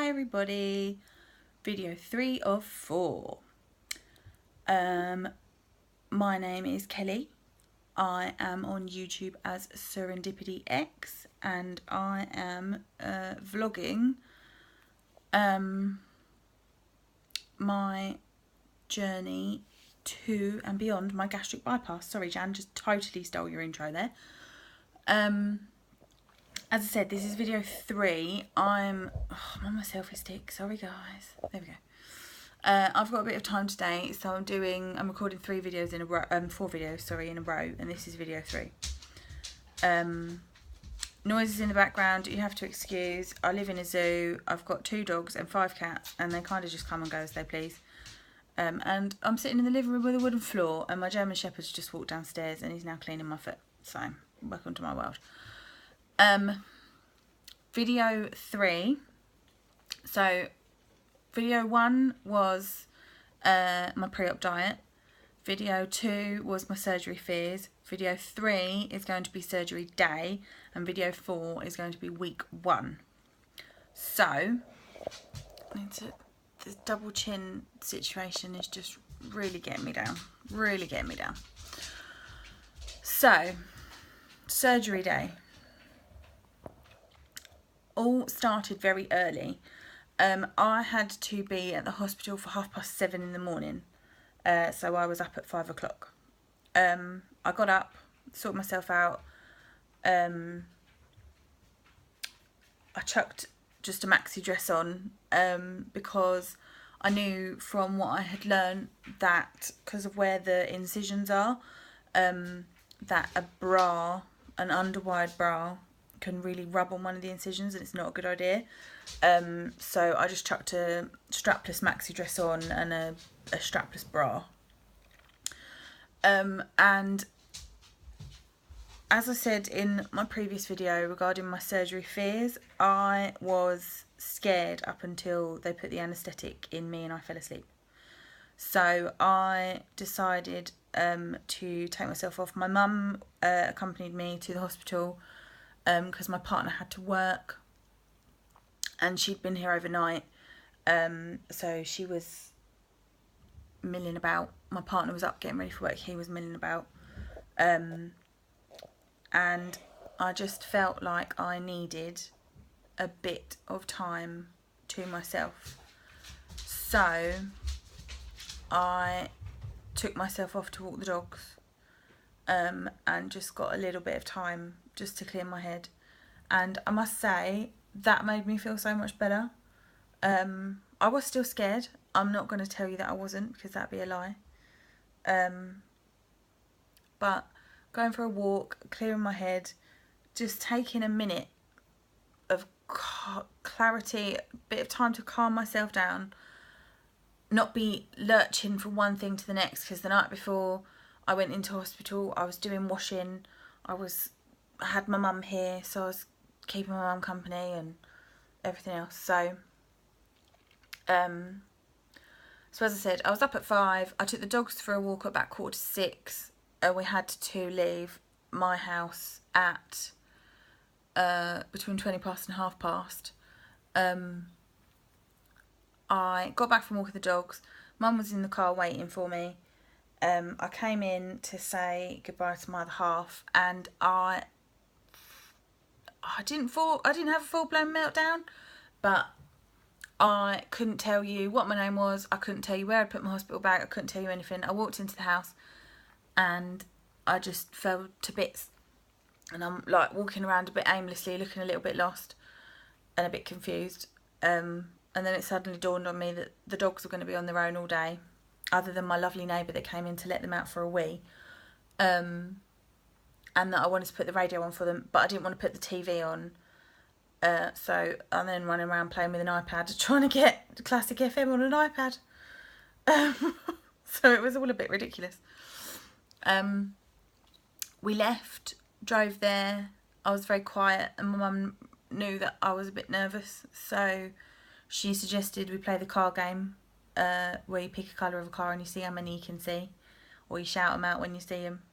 Hi everybody, video 3 of 4. My name is Kelly. I am on YouTube as Serendipity X and I am vlogging my journey to and beyond my gastric bypass. Sorry Jan, just totally stole your intro there. As I said, this is video 3. I'm on my selfie stick. Sorry guys. There we go. I've got a bit of time today, so I'm recording 3 videos in a row, 4 videos, sorry, in a row, and this is video 3. Noises in the background, you have to excuse. I live in a zoo. I've got 2 dogs and 5 cats, and they kind of just come and go as they please. And I'm sitting in the living room with a wooden floor, and my German Shepherd's just walked downstairs, and he's now cleaning my foot. So, welcome to my world. Video 3. So, video 1 was my pre-op diet. Video 2 was my surgery fears. Video 3 is going to be surgery day. And video 4 is going to be week 1. So, this double chin situation is just really getting me down. Really getting me down. So, surgery day. All started very early. I had to be at the hospital for 7:30 in the morning, so I was up at 5 o'clock. I got up, sorted myself out. I chucked just a maxi dress on because I knew from what I had learned that because of where the incisions are, that a bra, an underwired bra, can really rub on one of the incisions and it's not a good idea. So I just chucked a strapless maxi dress on and a strapless bra. And as I said in my previous video regarding my surgery fears, I was scared up until they put the anaesthetic in me and I fell asleep. So I decided to take myself off. My mum accompanied me to the hospital because my partner had to work and she'd been here overnight, so she was milling about. My partner was up getting ready for work, he was milling about, and I just felt like I needed a bit of time to myself. So I took myself off to walk the dogs and just got a little bit of time just to clear my head, and I must say that made me feel so much better. I was still scared. I'm not going to tell you that I wasn't, because that'd be a lie. But going for a walk, clearing my head, just taking a minute of clarity, a bit of time to calm myself down, not be lurching from one thing to the next, because the night before I went into hospital I was doing washing. I had my mum here, so I was keeping my mum company and everything else. So as I said, I was up at 5. I took the dogs for a walk at about 5:45. We had to leave my house at between 20 past and past. I got back from walking the dogs. Mum was in the car waiting for me. I came in to say goodbye to my other half, and I didn't have a full-blown meltdown, but I couldn't tell you what my name was. I couldn't tell you where I'd put my hospital bag. I couldn't tell you anything. I walked into the house and I just fell to bits, and I'm like walking around a bit aimlessly, looking a little bit lost and a bit confused, and then it suddenly dawned on me that the dogs were going to be on their own all day, other than my lovely neighbour that came in to let them out for a wee, and that I wanted to put the radio on for them, but I didn't want to put the TV on. So I'm then running around playing with an iPad, trying to get Classic FM on an iPad. So it was all a bit ridiculous. We left, drove there. I was very quiet, and my mum knew that I was a bit nervous, so she suggested we play the car game, where you pick a colour of a car and you see how many you can see, or you shout them out when you see them.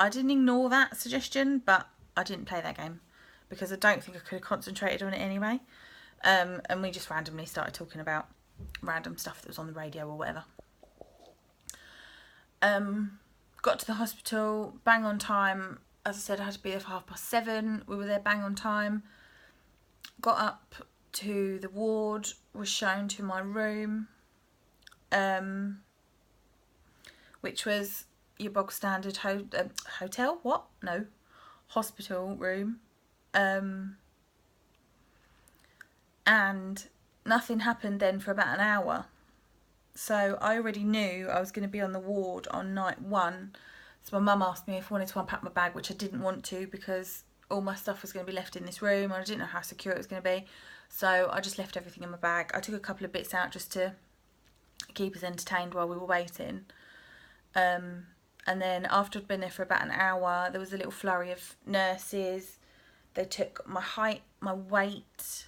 I didn't ignore that suggestion, but I didn't play that game because I don't think I could have concentrated on it anyway. And we just randomly started talking about random stuff that was on the radio or whatever. Got to the hospital, bang on time. As I said, I had to be there for 7:30. We were there bang on time. Got up to the ward, was shown to my room, which was your bog standard hotel. What? No, hospital room. And nothing happened then for about an hour. So I already knew I was going to be on the ward on night 1. So my mum asked me if I wanted to unpack my bag, which I didn't want to because all my stuff was going to be left in this room and I didn't know how secure it was going to be. So I just left everything in my bag. I took a couple of bits out just to keep us entertained while we were waiting. And then after I'd been there for about an hour, there was a little flurry of nurses. They took my height, my weight,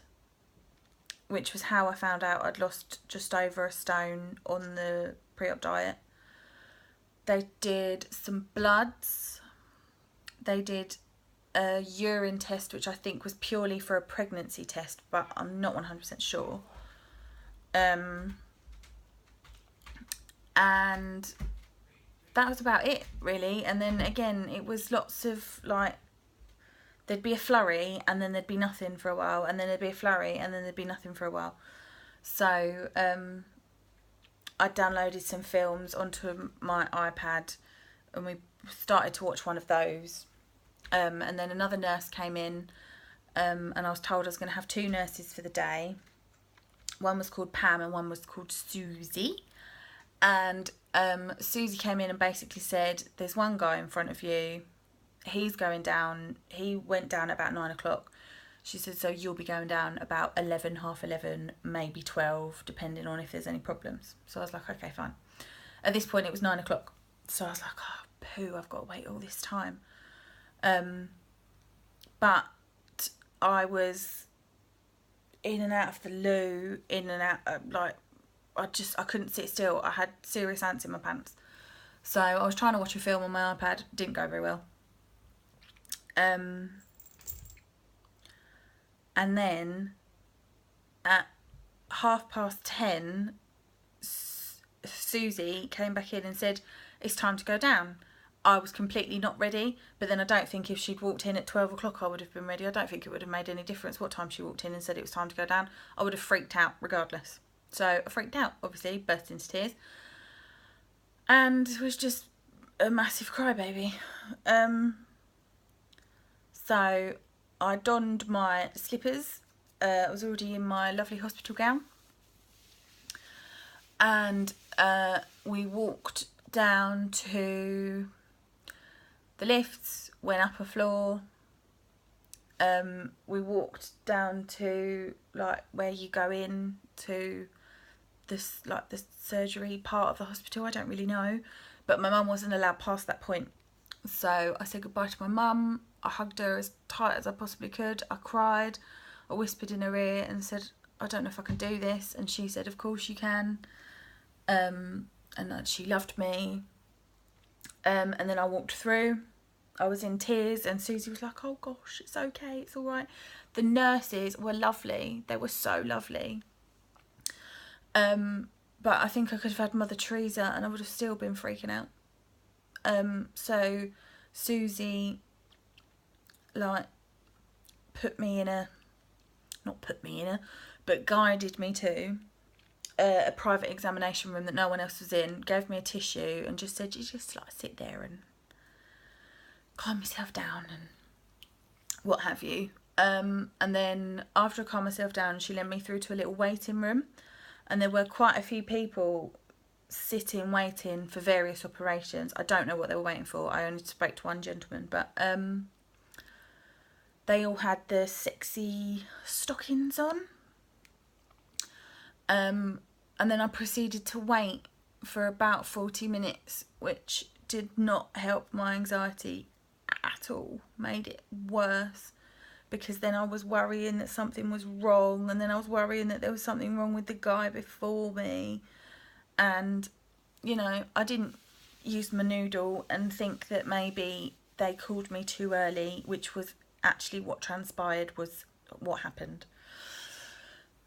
which was how I found out I'd lost just over a stone on the pre-op diet. They did some bloods. They did a urine test, which I think was purely for a pregnancy test, but I'm not 100% sure. And that was about it, really. And then again, it was lots of like, there'd be a flurry and then there'd be nothing for a while, and then there'd be a flurry and then there'd be nothing for a while. So I downloaded some films onto my iPad and we started to watch one of those. And then another nurse came in, and I was told I was going to have 2 nurses for the day. One was called Pam and one was called Susie. And Susie came in and basically said, there's one guy in front of you. He's going down. He went down at about 9 o'clock. She said, so you'll be going down about 11, half 11, maybe 12, depending on if there's any problems. So I was like, okay, fine. At this point, it was 9 o'clock. So I was like, oh, poo, I've got to wait all this time. But I was in and out of the loo, in and out, like, I couldn't sit still. I had serious ants in my pants. So I was trying to watch a film on my iPad. Didn't go very well. And then at 10:30, Susie came back in and said, it's time to go down. I was completely not ready, but then I don't think if she'd walked in at 12 o'clock I would have been ready. I don't think it would have made any difference what time she walked in and said it was time to go down. I would have freaked out regardless. So I freaked out, obviously, burst into tears, and was just a massive crybaby. So I donned my slippers. I was already in my lovely hospital gown. And we walked down to the lifts, went up a floor. We walked down to like where you go in to this, like the surgery part of the hospital. I don't really know, but my mum wasn't allowed past that point. So I said goodbye to my mum. I hugged her as tight as I possibly could. I cried. I whispered in her ear and said, I don't know if I can do this. And she said, of course you can. And that she loved me. And then I walked through. I was in tears and Susie was like, oh gosh, it's okay, it's all right. The nurses were lovely. They were so lovely. But I think I could have had Mother Teresa and I would have still been freaking out. So Susie like but guided me to a private examination room that no one else was in, gave me a tissue and just said, you just like sit there and calm yourself down and what have you. And then after I calmed myself down, she led me through to a little waiting room, and there were quite a few people sitting waiting for various operations. I don't know what they were waiting for. I only spoke to one gentleman, but they all had the sexy stockings on. And then I proceeded to wait for about 40 minutes, which did not help my anxiety at all. Made it worse, because then I was worrying that something was wrong, and then I was worrying that there was something wrong with the guy before me. And, you know, I didn't use my noodle and think that maybe they called me too early, which was actually what transpired, was what happened.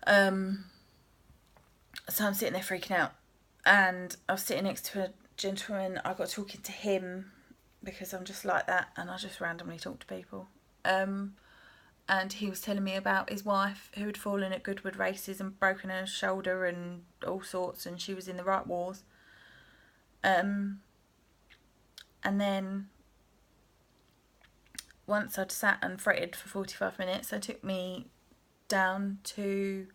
So I'm sitting there freaking out, and I was sitting next to a gentleman. I got talking to him because I'm just like that, and I just randomly talk to people. And he was telling me about his wife who had fallen at Goodwood races and broken her shoulder and all sorts, and she was in the right wars. And then once I'd sat and fretted for 45 minutes, they took me down to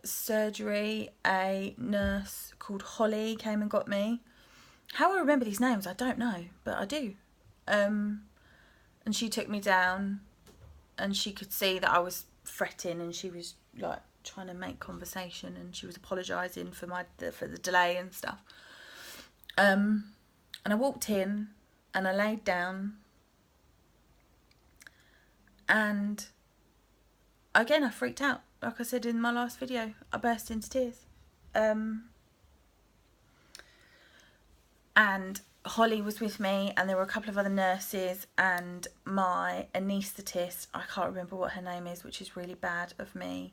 surgery. A nurse called Holly came and got me. How I remember these names, I don't know, but I do. And she took me down, and she could see that I was fretting, and she was like trying to make conversation, and she was apologising for the delay and stuff. And I walked in, and I laid down, and again I freaked out. Like I said in my last video, I burst into tears. And Holly was with me, and there were a couple of other nurses, and my anaesthetist, I can't remember what her name is, which is really bad of me,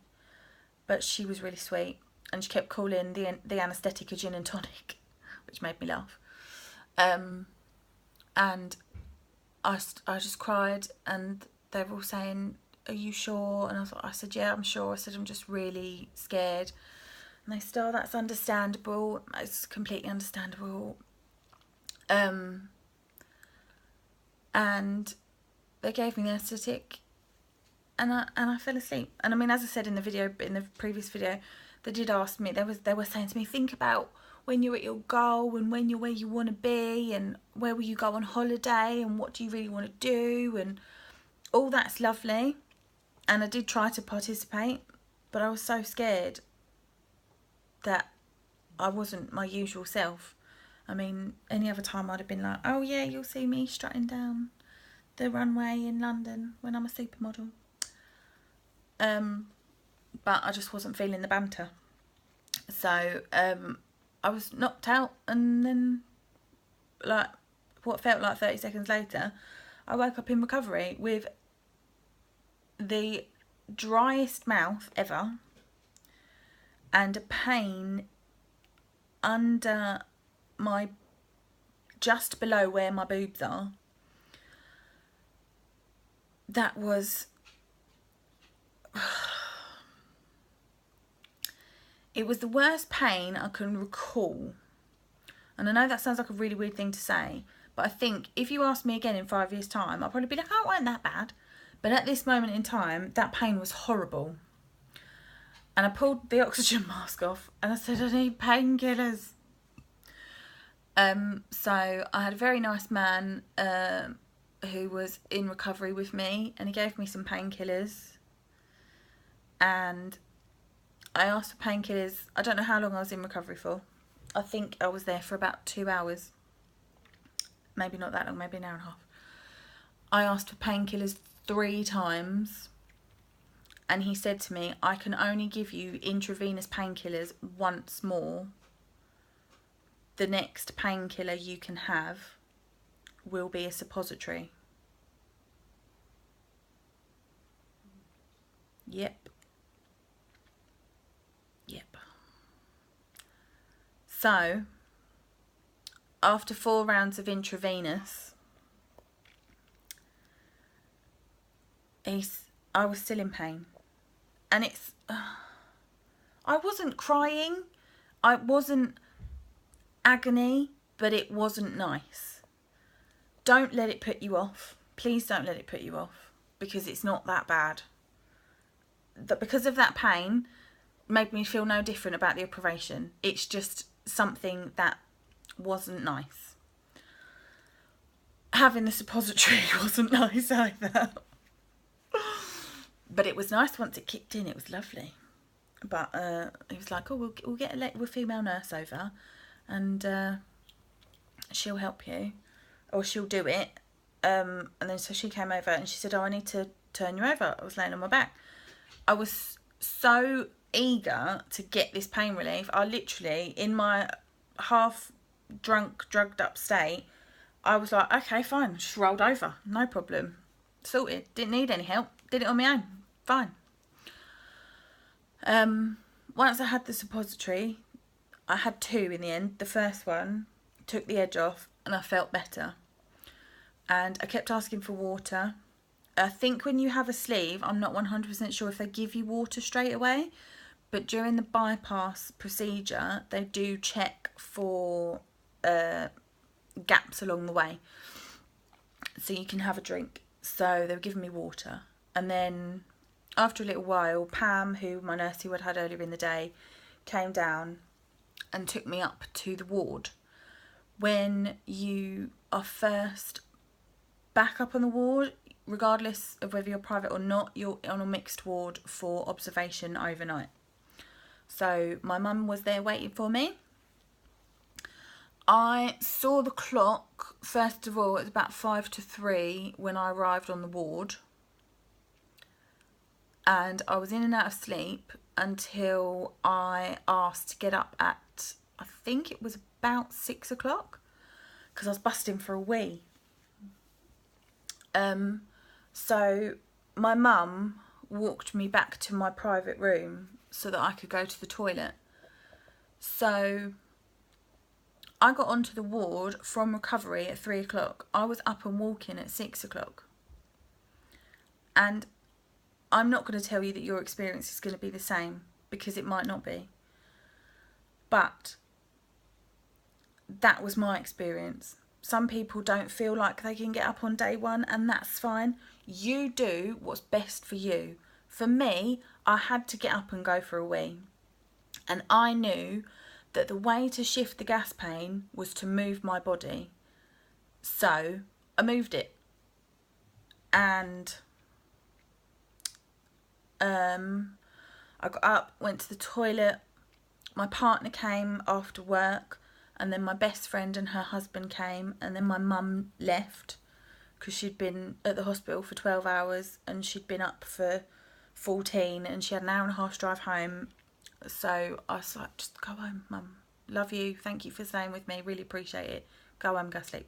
but she was really sweet, and she kept calling the anaesthetic a gin and tonic, which made me laugh. And I just cried, and they were all saying, "Are you sure?" And I said, "Yeah, I'm sure." I said, "I'm just really scared." And they said, "Oh, that's understandable. It's completely understandable." And they gave me the anaesthetic, and I fell asleep. And I mean, as I said in the previous video, they did ask me. They were saying to me, think about when you're at your goal, and when you're where you want to be, and where will you go on holiday, and what do you really want to do, and all that's lovely. And I did try to participate, but I was so scared that I wasn't my usual self. I mean, any other time I'd have been like, "Oh yeah, you'll see me strutting down the runway in London when I'm a supermodel." But I just wasn't feeling the banter. So I was knocked out, and then like what felt like 30 seconds later, I woke up in recovery with the driest mouth ever, and a pain under just below where my boobs are. That was, it was the worst pain I can recall. And I know that sounds like a really weird thing to say, but I think if you ask me again in 5 years' time, I'll probably be like, "Oh, it wasn't that bad." But at this moment in time, that pain was horrible. And I pulled the oxygen mask off, and I said, "I need painkillers." So I had a very nice man who was in recovery with me, and he gave me some painkillers. And I asked for painkillers. I don't know how long I was in recovery for. I think I was there for about 2 hours. Maybe not that long, maybe an hour and a half. I asked for painkillers 3 times, and he said to me, "I can only give you intravenous painkillers once more. The next painkiller you can have will be a suppository." Yep. So, after 4 rounds of intravenous, I was still in pain. And I wasn't crying. I wasn't agony, but it wasn't nice. Don't let it put you off. Please don't let it put you off, because it's not that bad. Because of that pain made me feel no different about the operation. It's just something that wasn't nice. Having the suppository wasn't nice either. But it was nice once it kicked in. It was lovely. But he was like, "Oh, we'll get a female nurse over, and she'll help you, or she'll do it." And then so she came over, and she said, "Oh, I need to turn you over." I was laying on my back. I was so eager to get this pain relief. I literally, in my half drunk, drugged up state, I was like, "Okay, fine." Just rolled over, no problem, sorted. Didn't need any help. Did it on my own, fine. Once I had the suppository, I had 2 in the end. The first one took the edge off and I felt better. And I kept asking for water. I think when you have a sleeve, I'm not 100% sure if they give you water straight away, but during the bypass procedure, they do check for gaps along the way, so you can have a drink. So they were giving me water, and then after a little while, Pam, who my nurse who I'd had earlier in the day, came down and took me up to the ward. When you are first back up on the ward, regardless of whether you're private or not, you're on a mixed ward for observation overnight. So my mum was there waiting for me. I saw the clock, first of all, it was about 5 to 3 when I arrived on the ward. And I was in and out of sleep until I asked to get up at, I think it was about 6 o'clock, because I was busting for a wee. So my mum walked me back to my private room so that I could go to the toilet. So I got onto the ward from recovery at 3 o'clock. I was up and walking at 6 o'clock. And I'm not going to tell you that your experience is going to be the same, because it might not be. But that was my experience. Some people don't feel like they can get up on day 1, and that's fine. You do what's best for you. For me, I had to get up and go for a wee. And I knew that the way to shift the gas pain was to move my body. So I moved it. And I got up, went to the toilet. My partner came after work, and then my best friend and her husband came, and then my mum left because she'd been at the hospital for 12 hours and she'd been up for 14, and she had an hour and a half drive home. So I was like, just go home, mum. Love you. Thank you for staying with me. Really appreciate it. Go home, go sleep.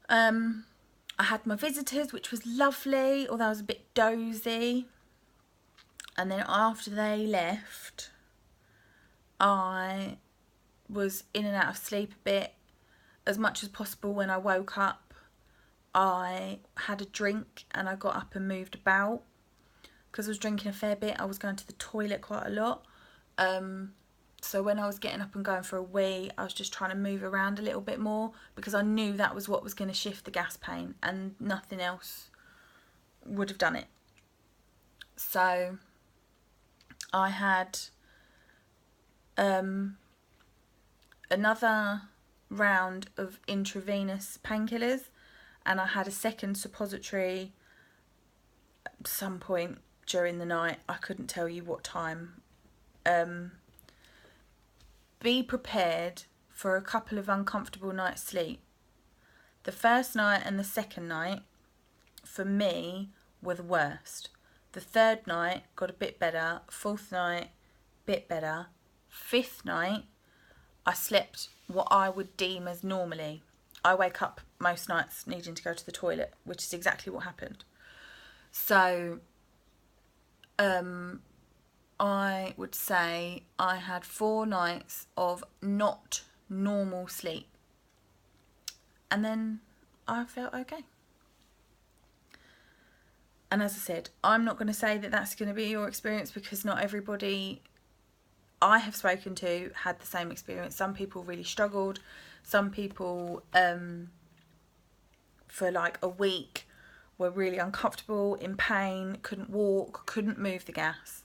I had my visitors, which was lovely, although I was a bit dozy. And then after they left, I was in and out of sleep a bit. As much as possible, when I woke up, I had a drink and I got up and moved about. Because I was drinking a fair bit, I was going to the toilet quite a lot. So when I was getting up and going for a wee, I was just trying to move around a little bit more, because I knew that was what was going to shift the gas pain, and nothing else would have done it. So I had another round of intravenous painkillers, and I had a second suppository at some point during the night. I couldn't tell you what time. Be prepared for a couple of uncomfortable nights' sleep. The first night and the second night, for me, were the worst. The third night got a bit better. Fourth night, bit better. Fifth night, I slept what I would deem as normally. I wake up most nights needing to go to the toilet, which is exactly what happened. So, I would say I had 4 nights of not normal sleep. And then I felt okay. And as I said, I'm not going to say that that's going to be your experience, because not everybody I have spoken to had the same experience. Some people really struggled. Some people, for like a week, were really uncomfortable, in pain, couldn't walk, couldn't move the gas.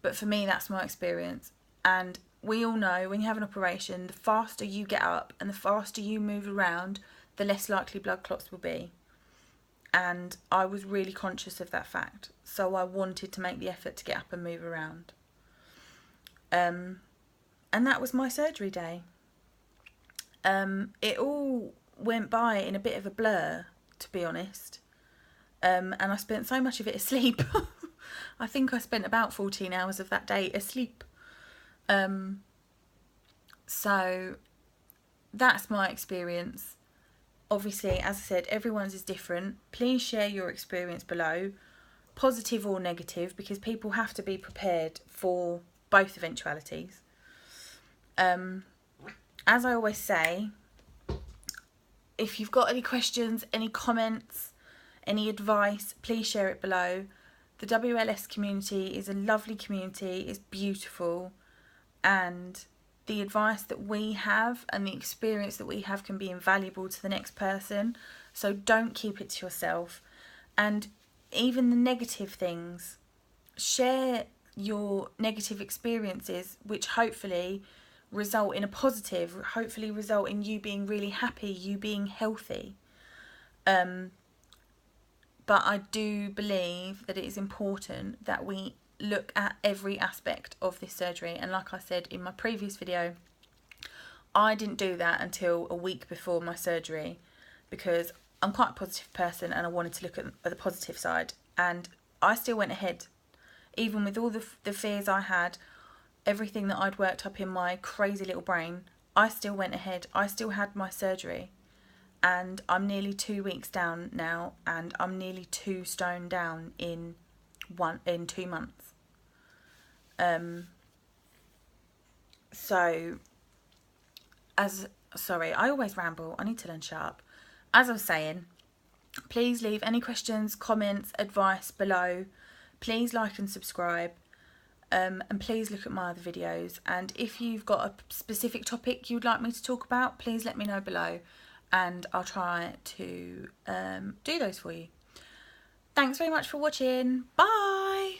But for me, that's my experience. And we all know when you have an operation, the faster you get up and the faster you move around, the less likely blood clots will be. And I was really conscious of that fact. So I wanted to make the effort to get up and move around. And that was my surgery day. It all went by in a bit of a blur, to be honest. And I spent so much of it asleep. I think I spent about 14 hours of that day asleep. So that's my experience. Obviously, as I said, everyone's is different. Please share your experience below. positive or negative, because people have to be prepared for both eventualities. As I always say, if you've got any questions, any comments, any advice, please share it below. The WLS community is a lovely community, it's beautiful, and the advice that we have and the experience that we have can be invaluable to the next person. So don't keep it to yourself. And even the negative things, share your negative experiences, which hopefully result in a positive, hopefully result in you being really happy, you being healthy. But I do believe that it is important that we look at every aspect of this surgery. And like I said in my previous video, I didn't do that until a week before my surgery, because I'm quite a positive person and I wanted to look at the positive side. And I still went ahead, even with all the fears I had, everything that I'd worked up in my crazy little brain, I still went ahead. I still had my surgery. And I'm nearly 2 weeks down now, and I'm nearly 2 stone down in 2 months. Sorry, I always ramble. I need to learn shut up. As I was saying, please leave any questions, comments, advice below. Please like and subscribe. And please look at my other videos. And if you've got a specific topic you'd like me to talk about, please let me know below, and I'll try to do those for you. Thanks very much for watching. Bye!